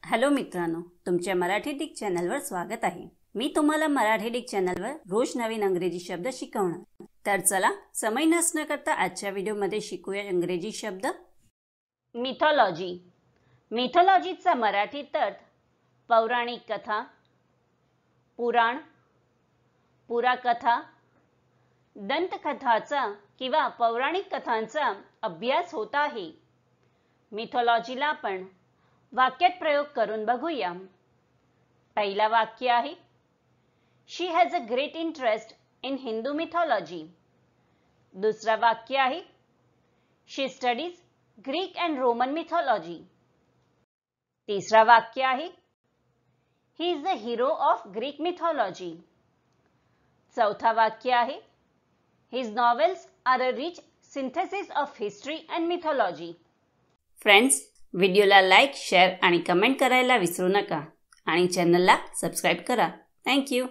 Hello मित्रांनो, तुमच्या Marathi Dick चॅनलवर स्वागत आहे। मी तुम्हाला मराठी डिक चॅनलवर रोज नवीन इंग्रजी शब्द शिकवणार। तर चला समय नष्ट न करता आजच्या व्हिडिओमध्ये शिकूया इंग्रजी शब्द। मिथॉलॉजी। मिथॉलॉजीचा मराठीत अर्थ पौराणिक कथा, पुराण, पुराकथा, दंतकथाचा किंवा पौराणिक कथांचा अभ्यास होत आहे। मिथॉलॉजीला आपण वाक्यात प्रयोग करून बघूया। पहिला वाक्य आहे, she has a great interest in Hindu mythology. दुसरा वाक्य आहे, she studies Greek and Roman mythology. तिसरा वाक्य आहे, he is the hero of Greek mythology. चौथा वाक्य आहे, his novels are a rich synthesis of history and mythology. Friends, व्हिडिओला लाईक, शेअर आणि कमेंट करायला विसरू नका आणि चॅनलला सबस्क्राईब करा। Thank you.